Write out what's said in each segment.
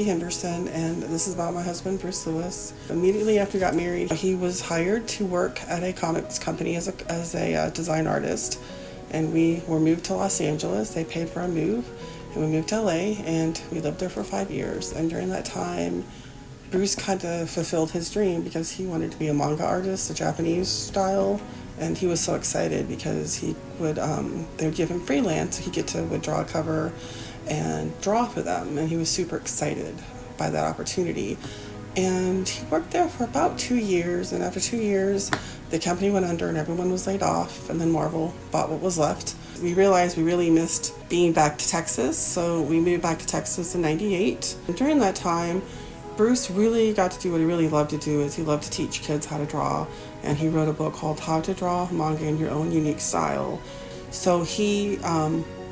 Henderson, and this is about my husband, Bruce Lewis. Immediately after we got married, he was hired to work at a comics company as a design artist, and we were moved to Los Angeles. They paid for our move, and we moved to LA, and we lived there for 5 years. And during that time, Bruce kind of fulfilled his dream because he wanted to be a manga artist, a Japanese style, and he was so excited because he would they would give him freelance. He'd get to withdraw a cover and draw for them, and he was super excited by that opportunity. And he worked there for about 2 years, and after 2 years, the company went under and everyone was laid off, and then Marvel bought what was left. We realized we really missed being back to Texas, so we moved back to Texas in '98. And during that time, Bruce really got to do what he really loved to do, is he loved to teach kids how to draw, and he wrote a book called How to Draw Manga in Your Own Unique Style. So he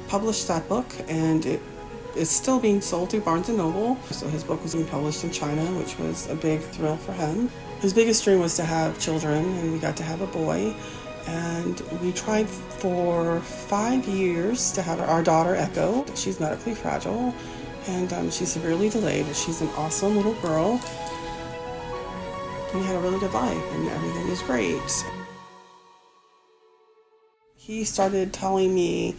published that book, and it is still being sold through Barnes & Noble. So his book was being published in China, which was a big thrill for him. His biggest dream was to have children, and we got to have a boy. And we tried for 5 years to have our daughter, Echo. She's medically fragile, and she's severely delayed, but she's an awesome little girl. We had a really good life, and everything was great. He started telling me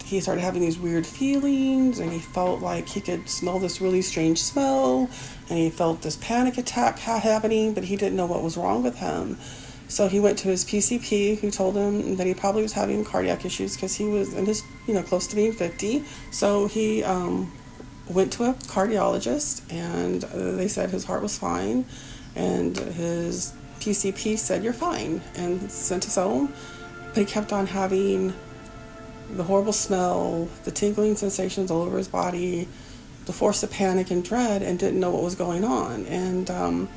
he started having these weird feelings, and he felt like he could smell this really strange smell, and he felt this panic attack happening, but he didn't know what was wrong with him. So he went to his PCP, who told him that he probably was having cardiac issues because he was in his, close to being 50. So he went to a cardiologist, and they said his heart was fine, and his PCP said, "You're fine," and sent us home. But he kept on having the horrible smell, the tingling sensations all over his body, the force of panic and dread, and didn't know what was going on. And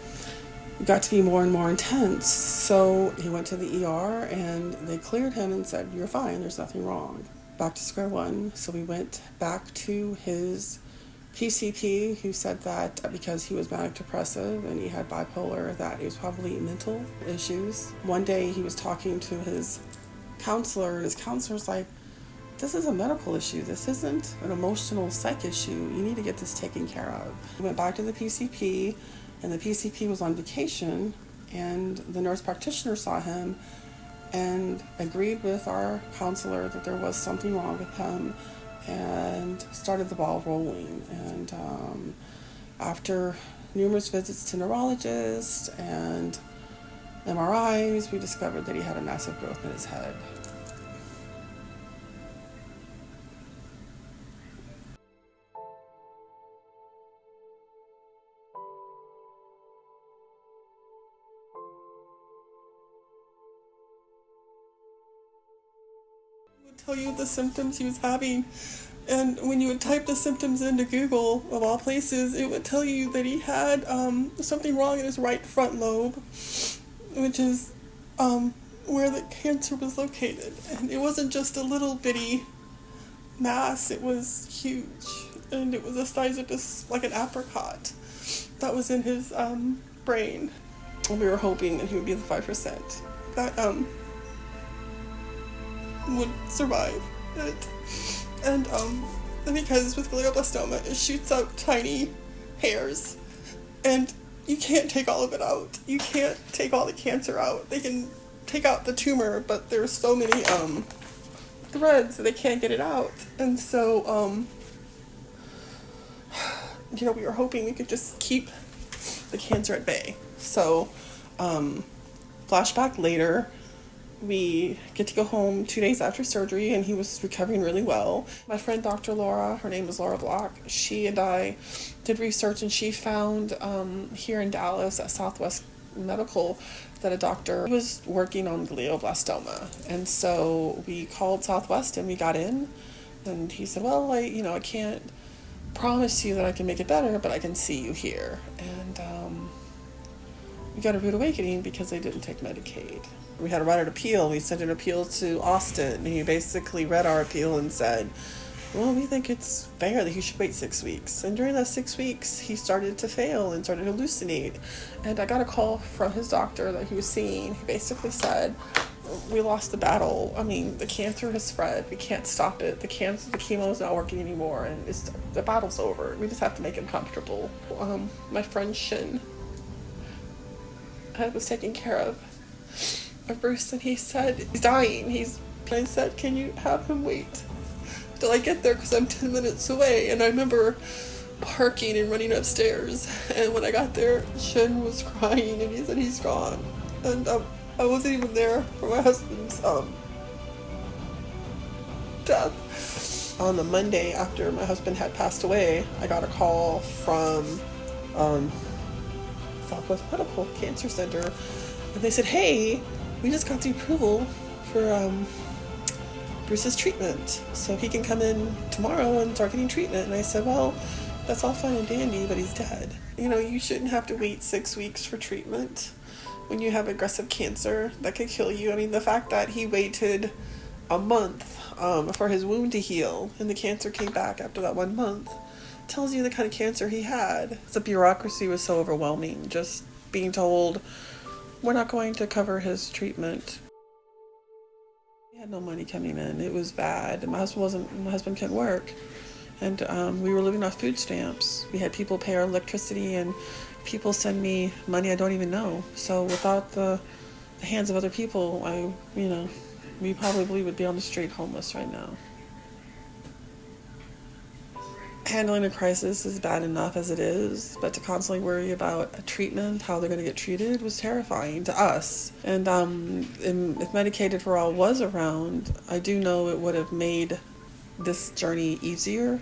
it got to be more and more intense. So he went to the ER, and they cleared him and said, "You're fine, there's nothing wrong." Back to square one. So we went back to his PCP, who said that because he was manic depressive and he had bipolar, that it was probably mental issues. One day he was talking to his counselor, and his counselor's like, "This is a medical issue. This isn't an emotional psych issue. You need to get this taken care of." We went back to the PCP, and the PCP was on vacation, and the nurse practitioner saw him and agreed with our counselor that there was something wrong with him, and started the ball rolling. And after numerous visits to neurologists and MRIs, we discovered that he had a massive growth in his head. Tell you the symptoms he was having, and when you would type the symptoms into Google, of all places, it would tell you that he had something wrong in his right front lobe, which is where the cancer was located. And it wasn't just a little bitty mass, it was huge, and it was the size of just like an apricot that was in his brain. And we were hoping that he would be the 5% that would survive it. And because with glioblastoma, it shoots out tiny hairs, and you can't take all of it out. You can't take all the cancer out. They can take out the tumor, but there's so many threads that they can't get it out. And so we were hoping we could just keep the cancer at bay. So flashback later, we get to go home 2 days after surgery, and he was recovering really well. My friend Dr. Laura, her name is Laura Block, she and I did research, and she found here in Dallas at Southwest Medical that a doctor was working on glioblastoma. And so we called Southwest and we got in, and he said, "Well, I can't promise you that I can make it better, but I can see you here." And we got a rude awakening because they didn't take Medicaid. We had to write an appeal. We sent an appeal to Austin, and he basically read our appeal and said, "Well, we think it's fair that he should wait 6 weeks." And during that 6 weeks, he started to fail and started to hallucinate. And I got a call from his doctor that he was seeing. He basically said we lost the battle. I mean, the cancer has spread. We can't stop it. The chemo is not working anymore, and the battle's over. We just have to make him comfortable. My friend Shin, I was taking care of Bruce, and he said he's dying. I said, can you have him wait till I get there, because I'm 10 minutes away. And I remember parking and running upstairs, and when I got there, Shin was crying, and he said he's gone. And I wasn't even there for my husband's death. On the Monday after my husband had passed away, I got a call from Southwest Medical Cancer Center, and they said, hey, we just got the approval for Bruce's treatment, so he can come in tomorrow and start getting treatment. And I said, well, that's all fine and dandy, but he's dead. You know, you shouldn't have to wait 6 weeks for treatment when you have aggressive cancer that could kill you. I mean, the fact that he waited a month for his wound to heal, and the cancer came back after that 1 month, tells you the kind of cancer he had. The bureaucracy was so overwhelming, just being told, we're not going to cover his treatment. We had no money coming in. It was bad. My husband couldn't work. And we were living off food stamps. We had people pay our electricity, and people send me money I don't even know. So without the hands of other people, we probably would be on the street homeless right now. Handling a crisis is bad enough as it is, but to constantly worry about a treatment, how they're going to get treated, was terrifying to us. And if Medicated for All was around, I do know it would have made this journey easier.